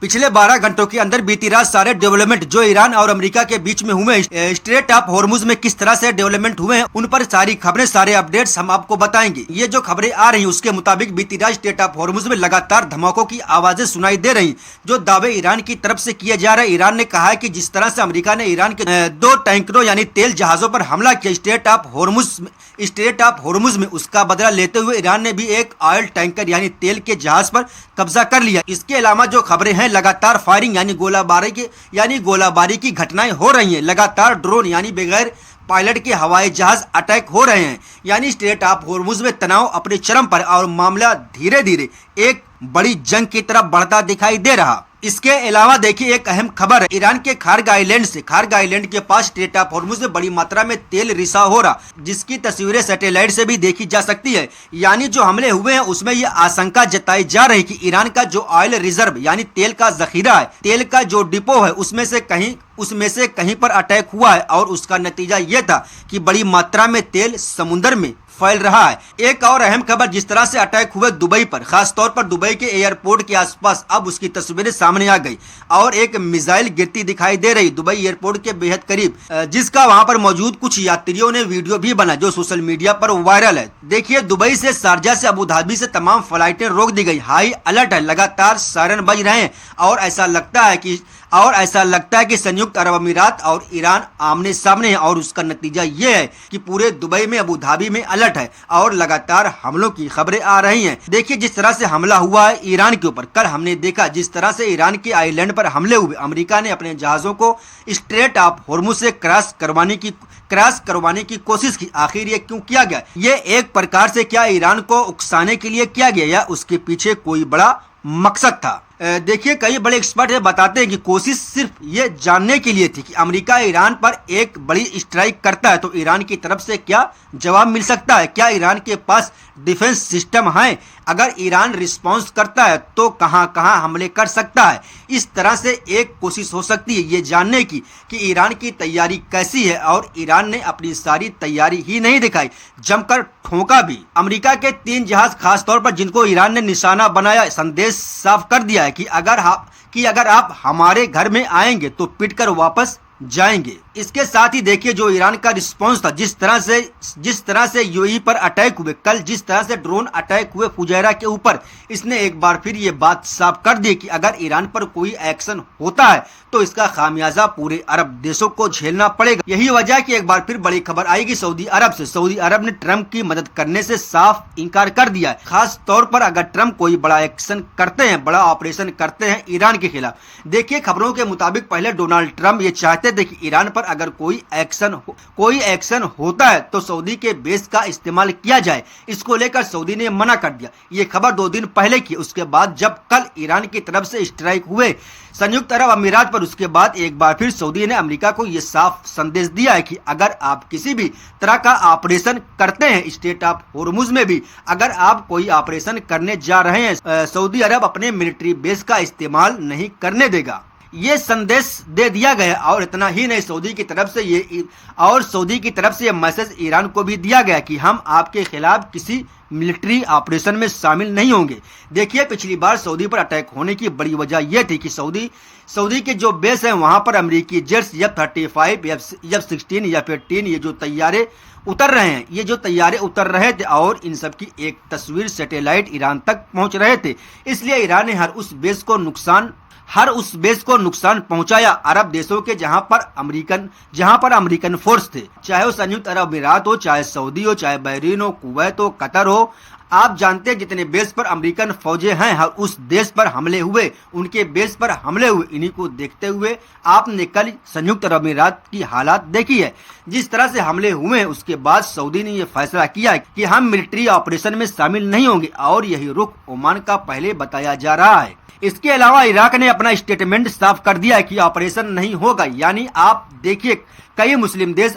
पिछले 12 घंटों के अंदर बीती रात सारे डेवलपमेंट जो ईरान और अमेरिका के बीच में हुए, स्ट्रेट ऑफ होर्मुज में किस तरह से डेवलपमेंट हुए हैं, उन पर सारी खबरें, सारे अपडेट्स हम आपको बताएंगे। ये जो खबरें आ रही हैं उसके मुताबिक बीती रात स्ट्रेट ऑफ होर्मुज में लगातार धमाकों की आवाजें सुनाई दे रही, जो दावे ईरान की तरफ से किए जा रहे हैं। ईरान ने कहा है कि जिस तरह से अमेरिका ने ईरान के 2 टैंकरों यानी तेल जहाजों पर हमला किया स्ट्रेट ऑफ होर्मुज में, उसका बदला लेते हुए ईरान ने भी एक ऑयल टैंकर यानी तेल के जहाज पर कब्जा कर लिया। इसके अलावा जो खबरें हैं, लगातार फायरिंग यानी गोलाबारी की घटनाएं हो रही हैं। लगातार ड्रोन यानी बगैर पायलट के हवाई जहाज अटैक हो रहे हैं। यानी स्ट्रेट ऑफ होर्मुज में तनाव अपने चरम पर और मामला धीरे धीरे एक बड़ी जंग की तरफ बढ़ता दिखाई दे रहा। इसके अलावा देखिए एक अहम खबर है, ईरान के खार्ग आइलैंड के पास स्ट्रेट ऑफ होर्मुज में बड़ी मात्रा में तेल रिसाव हो रहा, जिसकी तस्वीरें सैटेलाइट से भी देखी जा सकती है। यानी जो हमले हुए हैं उसमें ये आशंका जताई जा रही कि ईरान का जो ऑयल रिजर्व यानी तेल का जखीरा है, तेल का जो डिपो है, उसमें से कहीं पर अटैक हुआ है और उसका नतीजा ये था कि बड़ी मात्रा में तेल समुद्र में फैल रहा है। एक और अहम खबर, जिस तरह से अटैक हुए दुबई पर, खास तौर पर दुबई के एयरपोर्ट के आसपास, अब उसकी तस्वीरें सामने आ गई और एक मिसाइल गिरती दिखाई दे रही दुबई एयरपोर्ट के बेहद करीब, जिसका वहां पर मौजूद कुछ यात्रियों ने वीडियो भी बना जो सोशल मीडिया पर वायरल है। देखिए दुबई से, शारजा से, अबू धाबी से तमाम फ्लाइटें रोक दी गई। हाई अलर्ट है, लगातार सायरन बज रहे हैं और ऐसा लगता है कि संयुक्त अरब अमीरात और ईरान आमने सामने है और उसका नतीजा ये है कि पूरे दुबई में, अबू धाबी में अलर्ट है और लगातार हमलों की खबरें आ रही हैं। देखिए जिस तरह से हमला हुआ है ईरान के ऊपर, कल हमने देखा जिस तरह से ईरान के आइलैंड पर हमले हुए, अमेरिका ने अपने जहाजों को स्ट्रेट ऑफ होर्मुज से क्रॉस करवाने की कोशिश की। आखिर ये क्यों किया गया? ये एक प्रकार से क्या ईरान को उकसाने के लिए किया गया या उसके पीछे कोई बड़ा मकसद था? देखिए कई बड़े एक्सपर्ट बताते हैं कि कोशिश सिर्फ ये जानने के लिए थी कि अमेरिका ईरान पर एक बड़ी स्ट्राइक करता है तो ईरान की तरफ से क्या जवाब मिल सकता है, क्या ईरान के पास डिफेंस सिस्टम है, अगर ईरान रिस्पांस करता है तो कहां हमले कर सकता है। इस तरह से एक कोशिश हो सकती है ये जानने की कि ईरान की तैयारी कैसी है, और ईरान ने अपनी सारी तैयारी ही नहीं दिखाई, जमकर ठोका भी। अमेरिका के 3 जहाज खास तौर पर जिनको ईरान ने निशाना बनाया, संदेश साफ कर दिया है कि अगर आप हमारे घर में आएंगे तो पिटकर वापस जाएंगे। इसके साथ ही देखिए जो ईरान का रिस्पांस था, जिस तरह से यूएई पर अटैक हुए, कल जिस तरह से ड्रोन अटैक हुए फुजैरा के ऊपर, इसने एक बार फिर ये बात साफ कर दी कि अगर ईरान पर कोई एक्शन होता है तो इसका खामियाजा पूरे अरब देशों को झेलना पड़ेगा। यही वजह कि एक बार फिर बड़ी खबर आएगी सऊदी अरब से। सऊदी अरब ने ट्रंप की मदद करने से साफ इनकार कर दिया है, खास तौर पर अगर ट्रंप कोई बड़ा एक्शन करते हैं, बड़ा ऑपरेशन करते हैं ईरान के खिलाफ। देखिए खबरों के मुताबिक पहले डोनाल्ड ट्रंप ये चाहते थे कि ईरान पर अगर कोई एक्शन होता है तो सऊदी के बेस का इस्तेमाल किया जाए। इसको लेकर सऊदी ने मना कर दिया। ये खबर 2 दिन पहले की, उसके बाद जब कल ईरान की तरफ से स्ट्राइक हुए संयुक्त अरब अमीरात पर, उसके बाद एक बार फिर सऊदी ने अमेरिका को यह साफ संदेश दिया है कि अगर आप किसी भी तरह का ऑपरेशन करते हैं, स्ट्रेट ऑफ होर्मुज में भी अगर आप कोई ऑपरेशन करने जा रहे हैं, सऊदी अरब अपने मिलिट्री बेस का इस्तेमाल नहीं करने देगा। ये संदेश दे दिया गया और इतना ही नहीं, सऊदी की तरफ से ये मैसेज ईरान को भी दिया गया कि हम आपके खिलाफ किसी मिलिट्री ऑपरेशन में शामिल नहीं होंगे। देखिए पिछली बार सऊदी पर अटैक होने की बड़ी वजह यह थी कि सऊदी के जो बेस हैं वहां पर अमेरिकी जेट्स F-35, F-16, F-18 ये जो तैयारे उतर रहे थे और इन सब की एक तस्वीर सैटेलाइट ईरान तक पहुंच रहे थे। इसलिए ईरान ने हर उस बेस को नुकसान पहुंचाया अरब देशों के जहां पर अमेरिकन फोर्स थे, चाहे वो संयुक्त अरब अमीरात हो, चाहे सऊदी हो, चाहे बहरीन हो, कुवैत हो, कतर हो। आप जानते हैं जितने बेस पर अमेरिकन फौजें हैं, हर उस देश पर हमले हुए, उनके बेस पर हमले हुए। इन्हीं को देखते हुए आपने कल संयुक्त अरब अमीरात की हालात देखी है, जिस तरह से हमले हुए हैं। उसके बाद सऊदी ने यह फैसला किया कि हम मिलिट्री ऑपरेशन में शामिल नहीं होंगे और यही रुख ओमान का पहले बताया जा रहा है। इसके अलावा इराक ने अपना स्टेटमेंट साफ कर दिया है कि ऑपरेशन नहीं होगा। यानी आप देखिए कई मुस्लिम देश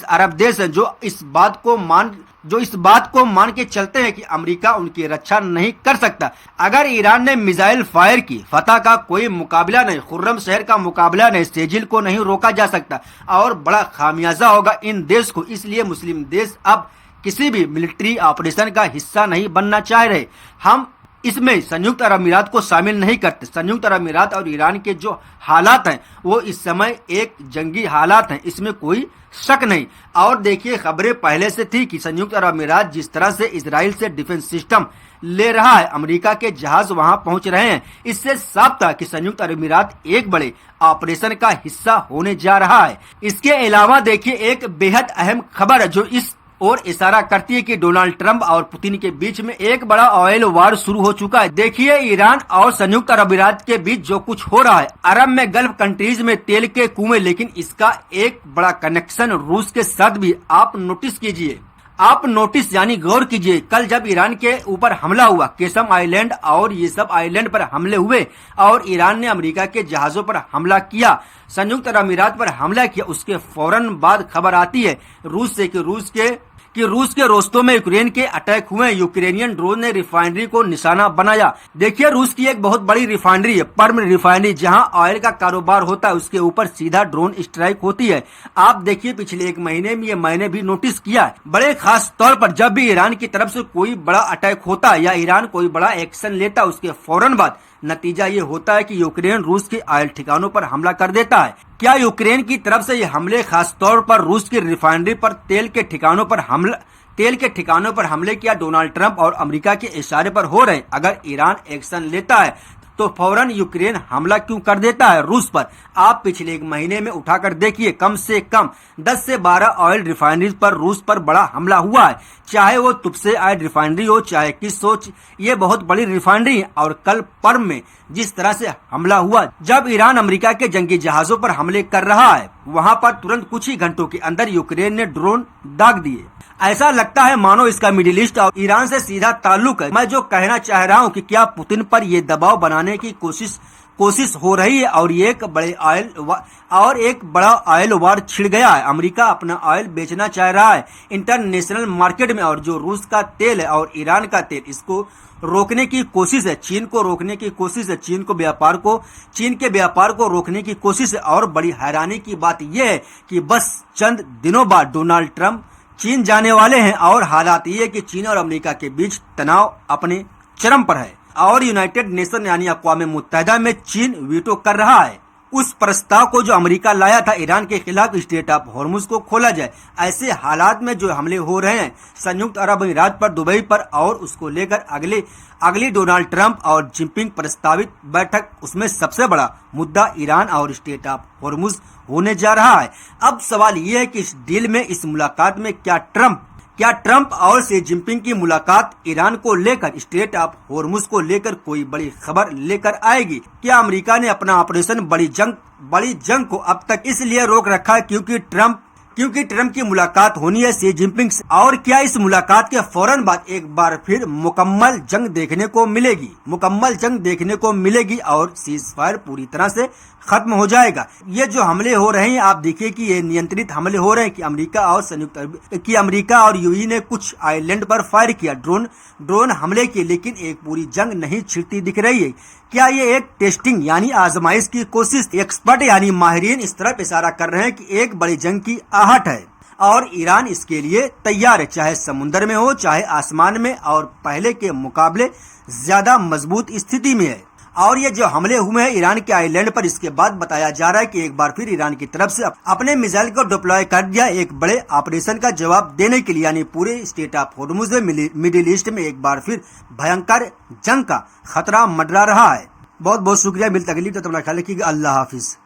अरब देश हैं जो इस बात को मान के चलते हैं कि अमेरिका उनकी रक्षा नहीं कर सकता। अगर ईरान ने मिसाइल फायर की, फतह का कोई मुकाबला नहीं, खुर्रम शहर का मुकाबला नहीं, सेजिल को नहीं रोका जा सकता और बड़ा खामियाजा होगा इन देश को। इसलिए मुस्लिम देश अब किसी भी मिलिट्री ऑपरेशन का हिस्सा नहीं बनना चाह रहे। हम इसमें संयुक्त अरब अमीरात को शामिल नहीं करते। संयुक्त अरब अमीरात और ईरान के जो हालात हैं वो इस समय एक जंगी हालात हैं, इसमें कोई शक नहीं। और देखिए खबरें पहले से थी कि संयुक्त अरब अमीरात जिस तरह से इजराइल से डिफेंस सिस्टम ले रहा है, अमेरिका के जहाज वहां पहुंच रहे हैं, इससे साफ था कि संयुक्त अरब अमीरात एक बड़े ऑपरेशन का हिस्सा होने जा रहा है। इसके अलावा देखिए एक बेहद अहम खबर है जो इस और इशारा करती है कि डोनाल्ड ट्रंप और पुतिन के बीच में एक बड़ा ऑयल वार शुरू हो चुका है। देखिए ईरान और संयुक्त अरब अमीरात के बीच जो कुछ हो रहा है, अरब में गल्फ कंट्रीज में तेल के कुएं, लेकिन इसका एक बड़ा कनेक्शन रूस के साथ भी आप नोटिस कीजिए। आप नोटिस यानी गौर कीजिए, कल जब ईरान के ऊपर हमला हुआ, केसम आइलैंड और ये सब आइलैंड पर हमले हुए और ईरान ने अमेरिका के जहाजों पर हमला किया, संयुक्त अरब अमीरात पर हमला किया, उसके फौरन बाद खबर आती है रूस से कि रूस के रोस्तों में यूक्रेन के अटैक हुए। यूक्रेनियन ड्रोन ने रिफाइनरी को निशाना बनाया। देखिए रूस की एक बहुत बड़ी रिफाइनरी है, पर्म रिफाइनरी, जहां ऑयल का कारोबार होता है, उसके ऊपर सीधा ड्रोन स्ट्राइक होती है। आप देखिए पिछले एक महीने में ये मैंने भी नोटिस किया है। बड़े खास तौर पर जब भी ईरान की तरफ से कोई बड़ा अटैक होता है या ईरान कोई बड़ा एक्शन लेता है, उसके फौरन बाद नतीजा ये होता है कि यूक्रेन रूस के ऑयल ठिकानों पर हमला कर देता है। क्या यूक्रेन की तरफ से ये हमले खास तौर पर रूस की रिफाइनरी पर तेल के ठिकानों पर हमले किया डोनाल्ड ट्रंप और अमेरिका के इशारे पर हो रहे? अगर ईरान एक्शन लेता है तो फौरन यूक्रेन हमला क्यों कर देता है रूस पर? आप पिछले एक महीने में उठाकर देखिए, कम से कम 10 से 12 ऑयल रिफाइनरीज पर रूस पर बड़ा हमला हुआ है, चाहे वो तुपसे ऑयल रिफाइनरी हो चाहे किस हो, ये बहुत बड़ी रिफाइनरी है। और कल पर्म में जिस तरह से हमला हुआ, जब ईरान अमेरिका के जंगी जहाजों पर हमले कर रहा है, वहां पर तुरंत कुछ ही घंटों के अंदर यूक्रेन ने ड्रोन दाग दिए। ऐसा लगता है मानो इसका मिडिल ईस्ट और ईरान से सीधा ताल्लुक है। मैं जो कहना चाह रहा हूं कि क्या पुतिन पर ये दबाव बनाने की कोशिश हो रही है और एक बड़ा ऑयल वार छिड़ गया है। अमेरिका अपना ऑयल बेचना चाह रहा है इंटरनेशनल मार्केट में, और जो रूस का तेल है और ईरान का तेल, इसको रोकने की कोशिश है, चीन को रोकने की कोशिश है, चीन के व्यापार को रोकने की कोशिश है। और बड़ी हैरानी की बात यह है कि बस चंद दिनों बाद डोनाल्ड ट्रंप चीन जाने वाले हैं और हालात ये है कि चीन और अमेरिका के बीच तनाव अपने चरम पर है और यूनाइटेड नेशन यानी अक़वाम मुत्तहिदा में चीन वीटो कर रहा है उस प्रस्ताव को जो अमेरिका लाया था ईरान के खिलाफ स्ट्रेट ऑफ हॉर्मुज को खोला जाए। ऐसे हालात में जो हमले हो रहे हैं संयुक्त अरब अमीरात पर, दुबई पर और उसको लेकर अगली डोनाल्ड ट्रंप और जिनपिंग प्रस्तावित बैठक, उसमें सबसे बड़ा मुद्दा ईरान और स्ट्रेट ऑफ हॉर्मुज होने जा रहा है। अब सवाल ये है कि इस डील में, इस मुलाकात में क्या ट्रंप और शी जिनपिंग की मुलाकात ईरान को लेकर, स्ट्रेट ऑफ हॉर्मुज को लेकर कोई बड़ी खबर लेकर आएगी? क्या अमेरिका ने अपना ऑपरेशन बड़ी जंग को अब तक इसलिए रोक रखा है क्योंकि ट्रंप की मुलाकात होनी है शी जिनपिंग से? और क्या इस मुलाकात के फौरन बाद एक बार फिर मुकम्मल जंग देखने को मिलेगी और सीजफायर पूरी तरह से खत्म हो जाएगा? ये जो हमले हो रहे हैं, आप देखिए कि ये नियंत्रित हमले हो रहे हैं कि अमेरिका और यूएई ने कुछ आइलैंड पर फायर किया, ड्रोन हमले किए, लेकिन एक पूरी जंग नहीं छिड़ती दिख रही है। क्या ये एक टेस्टिंग यानी आजमाइश की कोशिश? एक्सपर्ट यानी माहिरीन इस तरफ इशारा कर रहे हैं कि एक बड़ी जंग की आहट है और ईरान इसके लिए तैयार है, चाहे समुद्र में हो चाहे आसमान में, और पहले के मुकाबले ज्यादा मजबूत स्थिति में है। और ये जो हमले हुए हैं ईरान के आइलैंड पर, इसके बाद बताया जा रहा है कि एक बार फिर ईरान की तरफ से अपने मिसाइल को डिप्लॉय कर दिया एक बड़े ऑपरेशन का जवाब देने के लिए, यानी पूरे स्ट्रेट ऑफ हॉर्मुज में, मिडिल ईस्ट में एक बार फिर भयंकर जंग का खतरा मंडरा रहा है। बहुत बहुत शुक्रिया, मिलता अगली तो अपना ख्याल रखिएगा। अल्लाह हाफिज।